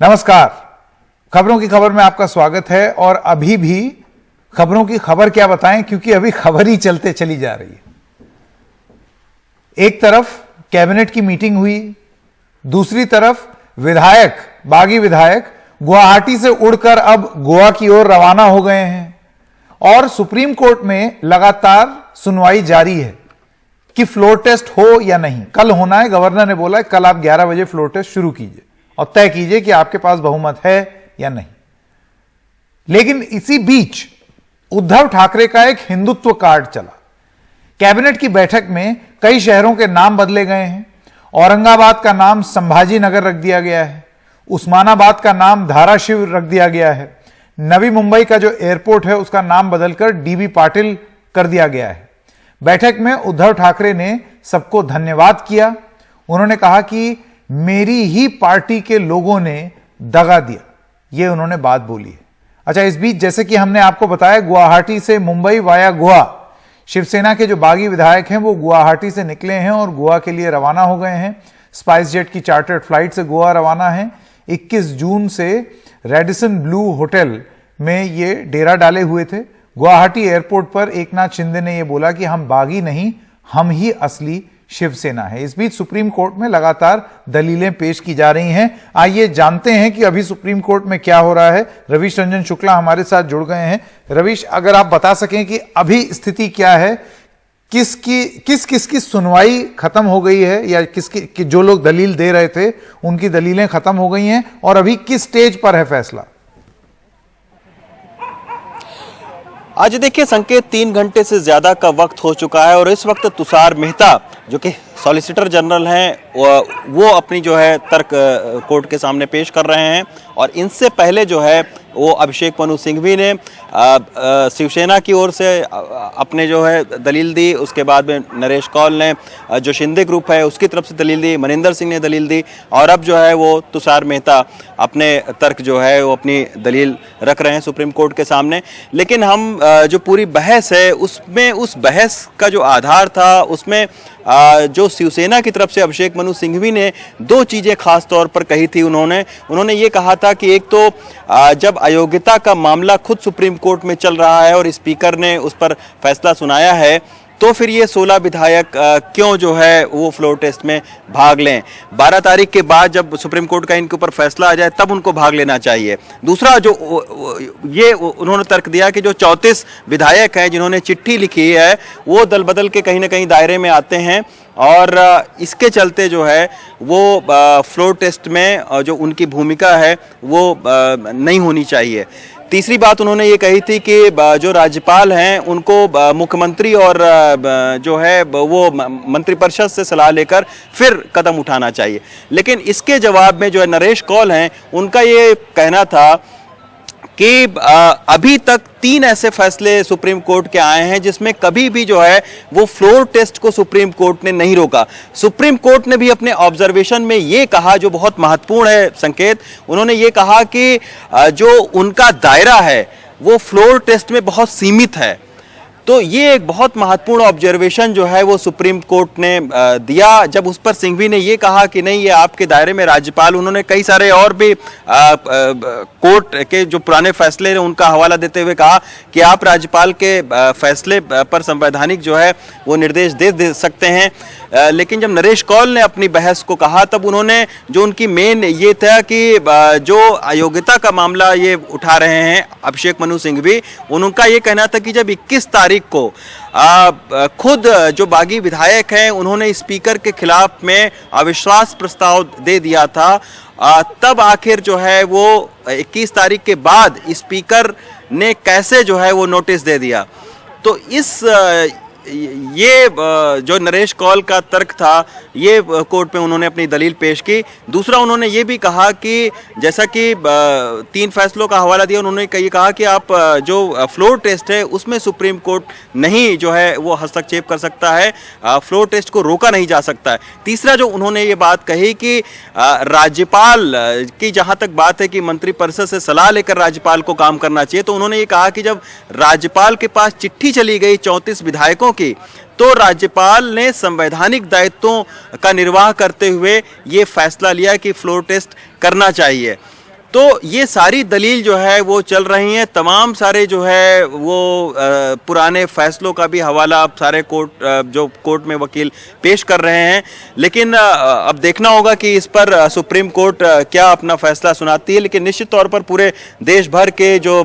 नमस्कार। खबरों की खबर में आपका स्वागत है। और अभी भी खबरों की खबर क्या बताएं, क्योंकि अभी खबर ही चलते चली जा रही है। एक तरफ कैबिनेट की मीटिंग हुई, दूसरी तरफ विधायक, बागी विधायक गुवाहाटी से उड़कर अब गोवा की ओर रवाना हो गए हैं और सुप्रीम कोर्ट में लगातार सुनवाई जारी है कि फ्लोर टेस्ट हो या नहीं। कल होना है, गवर्नर ने बोला है कल आप 11 बजे फ्लोर टेस्ट शुरू कीजिए और तय कीजिए कि आपके पास बहुमत है या नहीं। लेकिन इसी बीच उद्धव ठाकरे का एक हिंदुत्व कार्ड चला। कैबिनेट की बैठक में कई शहरों के नाम बदले गए हैं। औरंगाबाद का नाम संभाजी नगर रख दिया गया है, उस्मानाबाद का नाम धाराशिव रख दिया गया है, नवी मुंबई का जो एयरपोर्ट है उसका नाम बदलकर डीबी पाटिल कर दिया गया है। बैठक में उद्धव ठाकरे ने सबको धन्यवाद किया। उन्होंने कहा कि मेरी ही पार्टी के लोगों ने दगा दिया, यह उन्होंने बात बोली है। अच्छा, इस बीच जैसे कि हमने आपको बताया, गुवाहाटी से मुंबई वाया गोवा शिवसेना के जो बागी विधायक हैं वो गुवाहाटी से निकले हैं और गोवा के लिए रवाना हो गए हैं। स्पाइस जेट की चार्टर्ड फ्लाइट से गोवा रवाना है। 21 जून से रेडिसन ब्लू होटल में ये डेरा डाले हुए थे। गुवाहाटी एयरपोर्ट पर एकनाथ शिंदे ने यह बोला कि हम बागी नहीं, हम ही असली शिवसेना है। इस बीच सुप्रीम कोर्ट में लगातार दलीलें पेश की जा रही हैं। आइए जानते हैं कि अभी सुप्रीम कोर्ट में क्या हो रहा है। रवीश रंजन शुक्ला हमारे साथ जुड़ गए हैं। रवीश, अगर आप बता सकें कि अभी स्थिति क्या है, किसकी सुनवाई खत्म हो गई है, या किसकी जो लोग दलील दे रहे थे उनकी दलीलें खत्म हो गई हैं और अभी किस स्टेज पर है फैसला? आज देखिए संकेत, 3 घंटे से ज्यादा का वक्त हो चुका है और इस वक्त तुषार मेहता जो कि सॉलिसिटर जनरल हैं वो अपनी जो है तर्क कोर्ट के सामने पेश कर रहे हैं। और इनसे पहले जो है वो अभिषेक मनु सिंघवी ने शिवसेना की ओर से अपने जो है दलील दी। उसके बाद में नरेश कौल ने जो शिंदे ग्रुप है उसकी तरफ से दलील दी, मनिंदर सिंह ने दलील दी और अब जो है वो तुषार मेहता अपने तर्क जो है वो अपनी दलील रख रहे हैं सुप्रीम कोर्ट के सामने। लेकिन हम जो पूरी बहस है उसमें, उस बहस का जो आधार था उसमें जो शिवसेना की तरफ से अभिषेक मनु सिंघवी ने 2 चीजें खास तौर पर कही थी। उन्होंने ये कहा था कि एक तो जब अयोग्यता का मामला खुद सुप्रीम कोर्ट में चल रहा है और स्पीकर ने उस पर फैसला सुनाया है, तो फिर ये 16 विधायक क्यों जो है वो फ्लोर टेस्ट में भाग लें। 12 तारीख के बाद जब सुप्रीम कोर्ट का इनके ऊपर फैसला आ जाए तब उनको भाग लेना चाहिए। दूसरा जो ये उन्होंने तर्क दिया कि जो 34 विधायक हैं जिन्होंने चिट्ठी लिखी है वो दल बदल के कहीं ना कहीं दायरे में आते हैं और इसके चलते जो है वो फ्लोर टेस्ट में जो उनकी भूमिका है वो नहीं होनी चाहिए। तीसरी बात उन्होंने ये कही थी कि जो राज्यपाल हैं उनको मुख्यमंत्री और जो है वो मंत्रिपरिषद से सलाह लेकर फिर कदम उठाना चाहिए। लेकिन इसके जवाब में जो है नरेश कौल हैं, उनका ये कहना था कि अभी तक 3 ऐसे फैसले सुप्रीम कोर्ट के आए हैं जिसमें कभी भी जो है वो फ्लोर टेस्ट को सुप्रीम कोर्ट ने नहीं रोका। सुप्रीम कोर्ट ने भी अपने ऑब्जर्वेशन में ये कहा, जो बहुत महत्वपूर्ण है संकेत, उन्होंने ये कहा कि जो उनका दायरा है वो फ्लोर टेस्ट में बहुत सीमित है। तो ये एक बहुत महत्वपूर्ण ऑब्जर्वेशन जो है वो सुप्रीम कोर्ट ने दिया। जब उस पर सिंघवी ने ये कहा कि नहीं, ये आपके दायरे में राज्यपाल, उन्होंने कई सारे और भी कोर्ट के जो पुराने फैसले हैं उनका हवाला देते हुए कहा कि आप राज्यपाल के फैसले पर संवैधानिक जो है वो निर्देश दे सकते हैं। लेकिन जब नरेश कौल ने अपनी बहस को कहा तब उन्होंने जो उनकी मेन ये था कि जो अयोग्यता का मामला ये उठा रहे हैं अभिषेक मनु सिंघवी, उनका ये कहना था कि जब 21 तारीख को खुद जो बागी विधायक हैं उन्होंने स्पीकर के खिलाफ में अविश्वास प्रस्ताव दे दिया था, तब आखिर जो है वो 21 तारीख के बाद स्पीकर ने कैसे जो है वो नोटिस दे दिया। तो इस ये जो नरेश कौल का तर्क था ये कोर्ट में उन्होंने अपनी दलील पेश की। दूसरा उन्होंने ये भी कहा कि जैसा कि 3 फैसलों का हवाला दिया, उन्होंने ये कहा कि आप जो फ्लोर टेस्ट है उसमें सुप्रीम कोर्ट नहीं जो है वो हस्तक्षेप कर सकता है, फ्लोर टेस्ट को रोका नहीं जा सकता है। तीसरा जो उन्होंने ये बात कही कि राज्यपाल की जहाँ तक बात है कि मंत्रिपरिषद से सलाह लेकर राज्यपाल को काम करना चाहिए, तो उन्होंने ये कहा कि जब राज्यपाल के पास चिट्ठी चली गई 34 विधायकों की, तो राज्यपाल ने संवैधानिक दायित्वों का निर्वाह करते हुए ये फैसला लिया कि फ्लोर टेस्ट करना चाहिए। तो ये सारी दलील जो है वो चल रही हैं, तमाम सारे जो है वो पुराने फैसलों का भी हवाला अब सारे जो कोर्ट में वकील पेश कर रहे हैं। लेकिन अब देखना होगा कि इस पर सुप्रीम कोर्ट क्या अपना फैसला सुनाती है। लेकिन निश्चित तौर पर पूरे देश भर के जो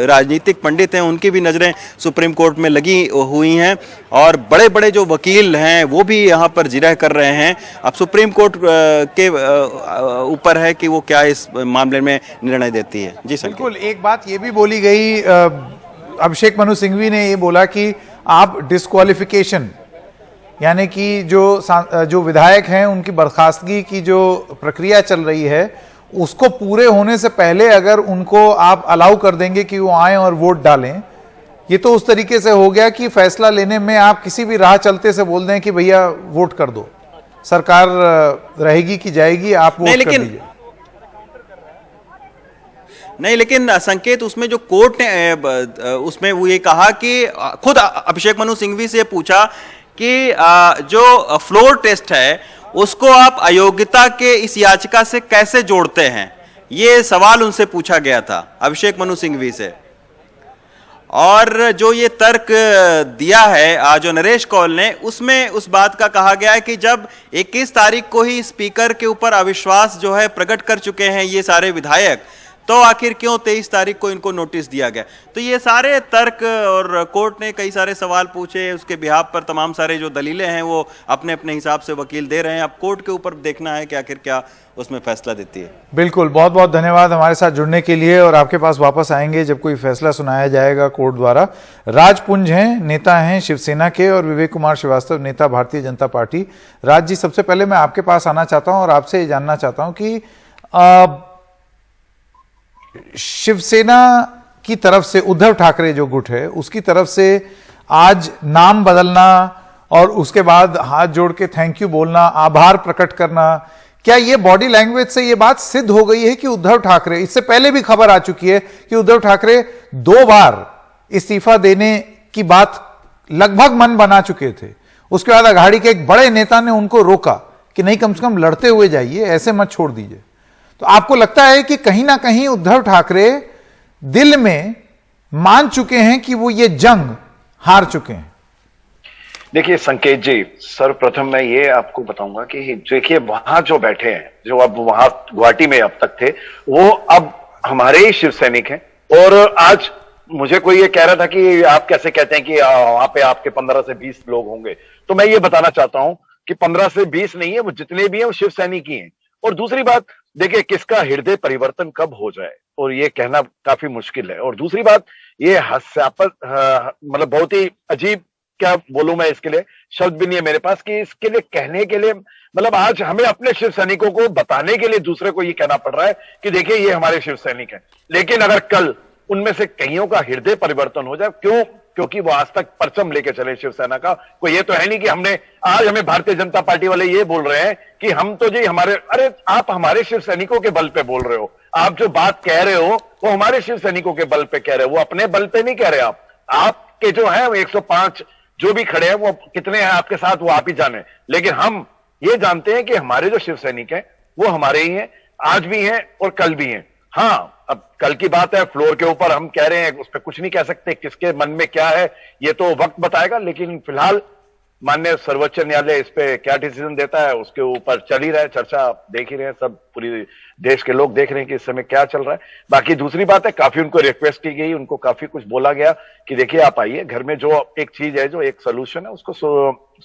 राजनीतिक पंडित हैं उनकी भी नज़रें सुप्रीम कोर्ट में लगी हुई हैं और बड़े बड़े जो वकील हैं वो भी यहाँ पर जिरह कर रहे हैं। अब सुप्रीम कोर्ट के ऊपर है कि वो क्या इस मामले में निर्णय देती है। जी सर, बिल्कुल। एक बात ये भी बोली गई, अभिषेक मनु सिंघवी ने ये बोला कि आप डिस्क्वालिफिकेशन यानी कि जो विधायक हैं उनकी बर्खास्तगी की जो प्रक्रिया चल रही है उसको पूरे होने से पहले अगर उनको आप अलाउ कर देंगे कि वो आए और वोट डालें, ये तो उस तरीके से हो गया कि फैसला लेने में आप किसी भी राह चलते से बोल दें कि भैया वोट कर दो, सरकार रहेगी कि जाएगी, आप वोट कर दीजिए। नहीं, लेकिन संकेत उसमें जो कोर्ट ने उसमें वो ये कहा कि खुद अभिषेक मनु सिंघवी से पूछा कि जो फ्लोर टेस्ट है उसको आप अयोग्यता के इस याचिका से कैसे जोड़ते हैं, ये सवाल उनसे पूछा गया था अभिषेक मनु सिंघवी से। और जो ये तर्क दिया है जो नरेश कौल ने, उसमें उस बात का कहा गया है कि जब 21 तारीख को ही स्पीकर के ऊपर अविश्वास जो है प्रकट कर चुके हैं ये सारे विधायक, तो आखिर क्यों 23 तारीख को इनको नोटिस दिया गया। तो ये सारे तर्क और कोर्ट ने कई सारे सवाल पूछे, उसके बिहाफ पर तमाम सारे जो दलीलें हैं वो अपने अपने हिसाब से वकील दे रहे हैं। अब कोर्ट के ऊपर देखना है कि आखिर क्या उसमें फैसला देती है। बिल्कुल, बहुत बहुत धन्यवाद हमारे साथ जुड़ने के लिए, और आपके पास वापस आएंगे जब कोई फैसला सुनाया जाएगा कोर्ट द्वारा। राजपुंज हैं, नेता हैं शिवसेना के, और विवेक कुमार श्रीवास्तव, नेता भारतीय जनता पार्टी। राज जी, सबसे पहले मैं आपके पास आना चाहता हूं और आपसे ये जानना चाहता हूं कि शिवसेना की तरफ से उद्धव ठाकरे जो गुट है उसकी तरफ से आज नाम बदलना और उसके बाद हाथ जोड़ के थैंक यू बोलना, आभार प्रकट करना, क्या ये बॉडी लैंग्वेज से ये बात सिद्ध हो गई है कि उद्धव ठाकरे, इससे पहले भी खबर आ चुकी है कि उद्धव ठाकरे 2 बार इस्तीफा देने की बात लगभग मन बना चुके थे, उसके बाद अघाड़ी के एक बड़े नेता ने उनको रोका कि नहीं, कम से कम लड़ते हुए जाइए, ऐसे मत छोड़ दीजिए। तो आपको लगता है कि कहीं ना कहीं उद्धव ठाकरे दिल में मान चुके हैं कि वो ये जंग हार चुके हैं? देखिए संकेत जी, सर्वप्रथम मैं ये आपको बताऊंगा कि देखिए वहां जो बैठे हैं, जो अब वहां गुवाहाटी में अब तक थे, वो अब हमारे ही शिव सैनिक हैं। और आज मुझे कोई ये कह रहा था कि आप कैसे कहते हैं कि वहां पे आपके 15 से 20 लोग होंगे, तो मैं ये बताना चाहता हूं कि 15 से 20 नहीं है, वो जितने भी हैं वो शिव सैनिक ही हैं। और दूसरी बात, देखिए किसका हृदय परिवर्तन कब हो जाए और ये कहना काफी मुश्किल है। और दूसरी बात, ये हास्यास्पद मतलब बहुत ही अजीब, क्या बोलूं मैं, इसके लिए शब्द भी नहीं है मेरे पास कि इसके लिए कहने के लिए, मतलब आज हमें अपने शिव सैनिकों को बताने के लिए दूसरे को ये कहना पड़ रहा है कि देखिए ये हमारे शिव सैनिक हैं। लेकिन अगर कल उनमें से कईयों का हृदय परिवर्तन हो जाए, क्यों? क्योंकि वो आज तक परचम लेके चले शिवसेना का। कोई ये तो है नहीं कि हमने आज हमें भारतीय जनता पार्टी वाले ये बोल रहे हैं कि हम तो जी हमारे, अरे आप हमारे शिव सैनिकों के बल पे बोल रहे हो, आप जो बात कह रहे हो वो हमारे शिव सैनिकों के बल पे कह रहे हो, वो अपने बल पे नहीं कह रहे। आपके जो है 105 जो भी खड़े हैं वो कितने हैं आपके साथ वो आप ही जाने, लेकिन हम ये जानते हैं कि हमारे जो शिव सैनिक हैं वो हमारे ही हैं, आज भी हैं और कल भी हैं। हाँ, अब कल की बात है, फ्लोर के ऊपर हम कह रहे हैं, उस पर कुछ नहीं कह सकते, किसके मन में क्या है ये तो वक्त बताएगा। लेकिन फिलहाल माननीय सर्वोच्च न्यायालय इस पे क्या डिसीजन देता है उसके ऊपर चल ही रहा है चर्चा, देख ही रहे हैं सब, पूरी देश के लोग देख रहे हैं कि इस समय क्या चल रहा है। बाकी दूसरी बात है, काफी उनको रिक्वेस्ट की गई, उनको काफी कुछ बोला गया कि देखिए आप आइए, घर में जो एक चीज है, जो एक सोल्यूशन है उसको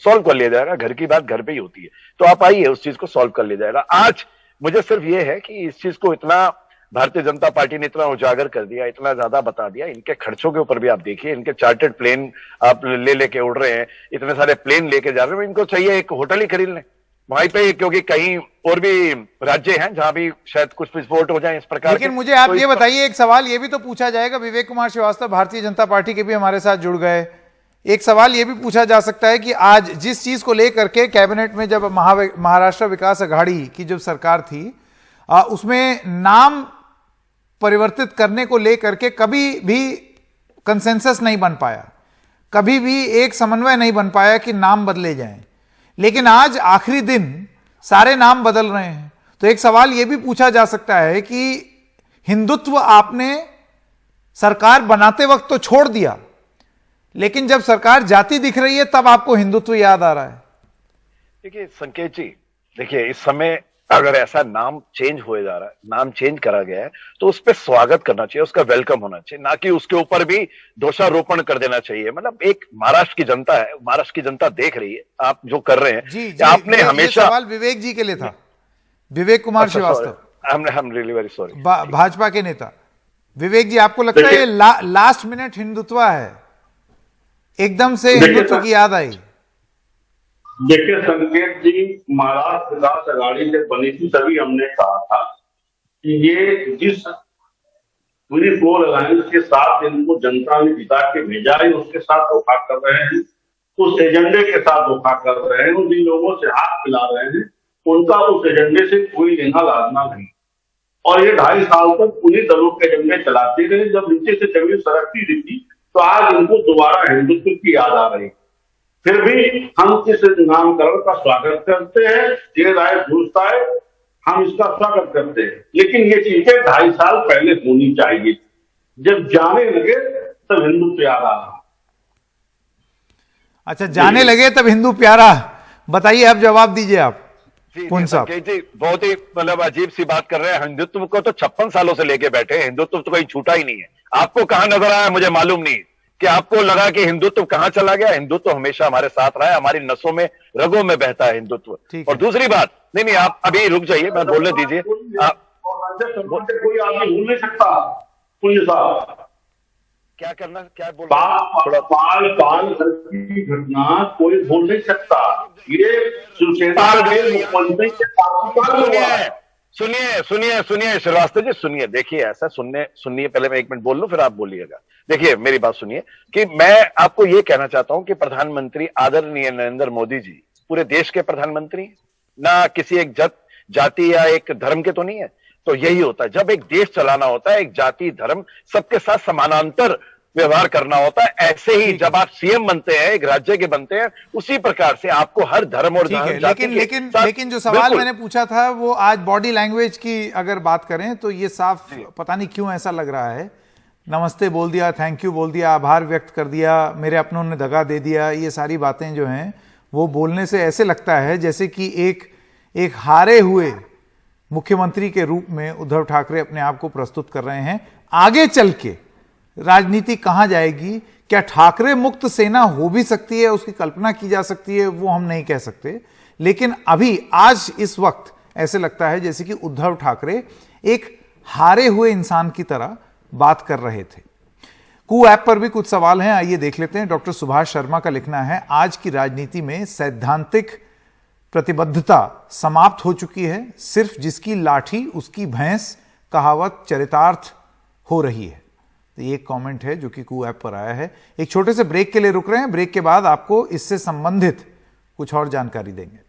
सॉल्व कर लिया जाएगा, घर की बात घर पे ही होती है, तो आप आइए उस चीज को सॉल्व कर लिया जाएगा। आज मुझे सिर्फ ये है कि इस चीज को इतना भारतीय जनता पार्टी ने इतना उजागर कर दिया, इतना ज्यादा बता दिया, इनके खर्चों के ऊपर भी आप देखिए, इनके चार्टर्ड प्लेन आप लेके उड़ रहे हैं, इतने सारे प्लेन लेके जा रहे हैं, इनको चाहिए एक होटल ही खरीद लें वहीं पे, क्योंकि कहीं और भी राज्य हैं जहां भी शायद कुछ विस्फोट हो जाए इस प्रकार। लेकिन मुझे आप ये बताइए, एक सवाल ये भी तो पूछा जाएगा, विवेक कुमार श्रीवास्तव भारतीय जनता पार्टी के भी हमारे साथ जुड़ गए, एक सवाल ये भी पूछा जा सकता है कि आज जिस चीज को लेकर के कैबिनेट में जब महाराष्ट्र विकास अघाड़ी की जब सरकार थी, उसमें नाम परिवर्तित करने को लेकर के कभी भी कंसेंसस नहीं बन पाया, कभी भी एक समन्वय नहीं बन पाया कि नाम बदले जाएं। लेकिन आज आखिरी दिन सारे नाम बदल रहे हैं, तो एक सवाल यह भी पूछा जा सकता है कि हिंदुत्व आपने सरकार बनाते वक्त तो छोड़ दिया, लेकिन जब सरकार जाति दिख रही है तब आपको हिंदुत्व याद आ रहा है। देखिए संकेत जी, देखिए इस समय अगर ऐसा नाम चेंज हो जा रहा है, नाम चेंज करा गया है, तो उस पर स्वागत करना चाहिए, उसका वेलकम होना चाहिए, ना कि उसके ऊपर भी दोषारोपण कर देना चाहिए। मतलब एक महाराष्ट्र की जनता है, महाराष्ट्र की जनता देख रही है आप जो कर रहे हैं। जी, जी, आपने हमेशा, सवाल विवेक जी के लिए था, Vivek Kumar Shrivastava, I am really very sorry, Bhajpa के नेता। विवेक जी, आपको लगता है ये लास्ट मिनट हिंदुत्व है, एकदम से हिंदुत्व की याद आई? देखिए संकेत जी, महाराष्ट्र विकास अघाड़ी जब बनी थी तभी हमने कहा था कि ये जिस पूरी पोल अलायंस के साथ इनको जनता ने जिता के भेजा है, उसके साथ धोखा कर रहे हैं, उस एजेंडे के साथ धोखा कर रहे हैं, जिन लोगों से हाथ मिला रहे हैं उनका उस एजेंडे से कोई लेना लादना नहीं। और ये 2.5 साल तक उन्हीं दलों के एजेंडे चलाते रहे। जब नीचे से जमीन सरकती रही थी तो आज इनको दोबारा हिंदुत्व की याद आ रही। फिर भी हम इस नामकरण का स्वागत करते हैं, ये राय पूछता है, हम इसका स्वागत करते हैं, लेकिन ये चीजें 2.5 साल पहले होनी चाहिए। जब जाने लगे तब हिंदू प्यारा। अच्छा, जाने लगे तब हिंदू प्यारा, बताइए, अब जवाब दीजिए आप पुन साहब। जी बहुत ही मतलब अजीब सी बात कर रहे हैं। हिंदुत्व को तो 56 सालों से लेके बैठे हैं, हिंदुत्व तो कहीं छूटा ही नहीं है। आपको कहां नजर आया मुझे मालूम नहीं कि आपको लगा कि हिंदुत्व कहां चला गया। हिंदुत्व हमेशा हमारे साथ रहा है, हमारी नसों में रगों में बहता है हिंदुत्व। और दूसरी बात, नहीं आप अभी रुक जाइए, मैं बोलने दीजिए। कोई आदमी भूल नहीं सकता पुण्य साहब, क्या करना, क्या बोल पाल की घटना कोई भूल नहीं सकता। ये शिवसेना के मुख्यमंत्री के साथ सुनिए श्रीवास्तव जी, सुनिए, देखिए ऐसा सुनिए, पहले मैं 1 मिनट बोल लूं फिर आप बोलिएगा। देखिए मेरी बात सुनिए कि मैं आपको ये कहना चाहता हूं कि प्रधानमंत्री आदरणीय नरेंद्र मोदी जी पूरे देश के प्रधानमंत्री, ना किसी एक जाति या एक धर्म के तो नहीं है। तो यही होता है, जब एक देश चलाना होता है, एक जाति धर्म सबके साथ समानांतर व्यवहार करना होता है। ऐसे ही जब आप सीएम बनते हैं, एक राज्य के बनते हैं, उसी प्रकार से आपको हर धर्म और लेकिन जो सवाल मैंने पूछा था वो आज बॉडी लैंग्वेज की अगर बात करें तो ये साफ पता नहीं क्यों ऐसा लग रहा है, नमस्ते बोल दिया, थैंक यू बोल दिया, आभार व्यक्त कर दिया, मेरे अपनों ने दगा दे दिया, ये सारी बातें जो हैं वो बोलने से ऐसे लगता है जैसे कि एक हारे हुए मुख्यमंत्री के रूप में उद्धव ठाकरे अपने आप को प्रस्तुत कर रहे हैं। आगे चल के राजनीति कहां जाएगी, क्या ठाकरे मुक्त सेना हो भी सकती है, उसकी कल्पना की जा सकती है, वो हम नहीं कह सकते। लेकिन अभी आज इस वक्त ऐसे लगता है जैसे कि उद्धव ठाकरे एक हारे हुए इंसान की तरह बात कर रहे थे। कू ऐप पर भी कुछ सवाल हैं, आइए देख लेते हैं। डॉक्टर सुभाष शर्मा का लिखना है, आज की राजनीति में सैद्धांतिक प्रतिबद्धता समाप्त हो चुकी है, सिर्फ जिसकी लाठी उसकी भैंस कहावत चरितार्थ हो रही है। तो ये एक कमेंट है जो कि कू ऐप पर आया है। एक छोटे से ब्रेक के लिए रुक रहे हैं, ब्रेक के बाद आपको इससे संबंधित कुछ और जानकारी देंगे।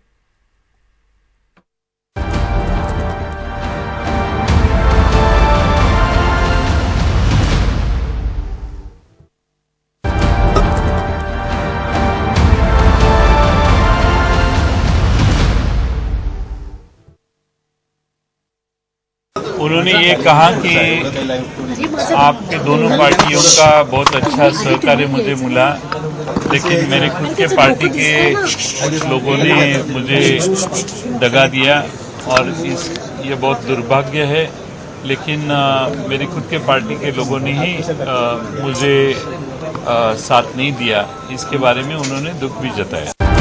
उन्होंने ये कहा कि आपके दोनों पार्टियों का बहुत अच्छा सहकार्य मुझे मिला, लेकिन मेरे खुद के पार्टी के कुछ लोगों ने मुझे दगा दिया और ये बहुत दुर्भाग्य है। लेकिन मेरे खुद के पार्टी के लोगों ने ही मुझे साथ नहीं दिया, इसके बारे में उन्होंने दुख भी जताया।